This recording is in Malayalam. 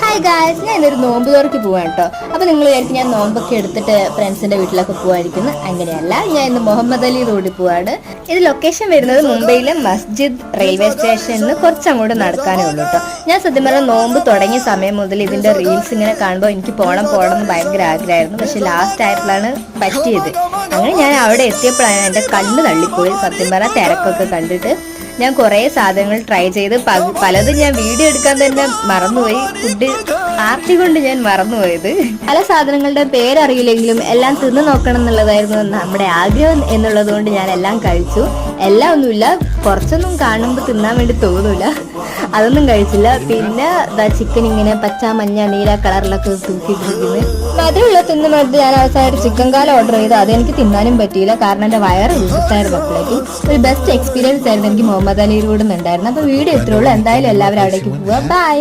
ഹായ് ഗായ്സ്, ഞാൻ ഇന്നൊരു നോമ്പ് തുറക്ക് പോവാണ് കേട്ടോ. അപ്പോൾ നിങ്ങൾ വിചാരിക്കും ഞാൻ നോമ്പൊക്കെ എടുത്തിട്ട് ഫ്രണ്ട്സിൻ്റെ വീട്ടിലൊക്കെ പോവായിരിക്കുന്നു. അങ്ങനെയല്ല, ഞാൻ ഇന്ന് മുഹമ്മദ് അലി റോഡിൽ പോവാണ്. ഇത് ലൊക്കേഷൻ വരുന്നത് മുംബൈയിലെ മസ്ജിദ് റെയിൽവേ സ്റ്റേഷനിൽ നിന്ന് കുറച്ചങ്ങോട്ട് നടക്കാനേ ഉള്ളൂ കേട്ടോ. ഞാൻ സത്യം പറഞ്ഞാൽ നോമ്പ് തുടങ്ങിയ സമയം മുതൽ ഇതിൻ്റെ റീൽസ് ഇങ്ങനെ കാണുമ്പോൾ എനിക്ക് പോകണം എന്ന് ഭയങ്കര ആഗ്രഹമായിരുന്നു. പക്ഷെ ലാസ്റ്റ് ആയപ്പോഴാണ് പറ്റിയത്. അങ്ങനെ ഞാൻ അവിടെ എത്തിയപ്പോഴാണ് എൻ്റെ കണ്ണ് തള്ളിപ്പോയി. സത്യം പറഞ്ഞാൽ തിരക്കൊക്കെ കണ്ടിട്ട് ഞാൻ കുറേ സാധനങ്ങൾ ട്രൈ ചെയ്ത് പലതും ഞാൻ വീഡിയോ എടുക്കാൻ തന്നെ മറന്നുപോയി. ഫുഡ് ആർത്തി കൊണ്ട് ഞാൻ മറന്നുപോയത്. പല സാധനങ്ങളുടെ പേരറിയില്ലെങ്കിലും എല്ലാം തിന്നു നോക്കണം എന്നുള്ളതായിരുന്നു നമ്മുടെ ആഗ്രഹം എന്നുള്ളത് കൊണ്ട് ഞാൻ എല്ലാം കഴിച്ചു. എല്ലാം ഒന്നുമില്ല, കുറച്ചൊന്നും കാണുമ്പോൾ തിന്നാൻ വേണ്ടി തോന്നൂല, അതൊന്നും കഴിച്ചില്ല. പിന്നെ ചിക്കൻ ഇങ്ങനെ പച്ച മഞ്ഞ നീല കളറിലൊക്കെ തൂക്കിയിട്ടിരിക്കുന്നത് മധുരമുള്ള തിന്നുന്നത്. ഞാൻ അവസാനമായിട്ട് ചിക്കൻ കാലം ഓർഡർ ചെയ്ത് അതെനിക്ക് തിന്നാനും പറ്റിയില്ല, കാരണം എൻ്റെ വയറ് വിളിച്ചായിരുന്നു. അപ്പോഴേക്കും ഒരു ബെസ്റ്റ് എക്സ്പീരിയൻസ് ആയിരുന്നു എനിക്ക് മുഹമ്മദ് അലി റോഡിൽ നിന്നുണ്ടായിരുന്നു. അപ്പോൾ വീഡിയോ ഇത്രയുള്ളൂ. എന്തായാലും എല്ലാവരും അവിടേക്ക് പോവുക. ബൈ.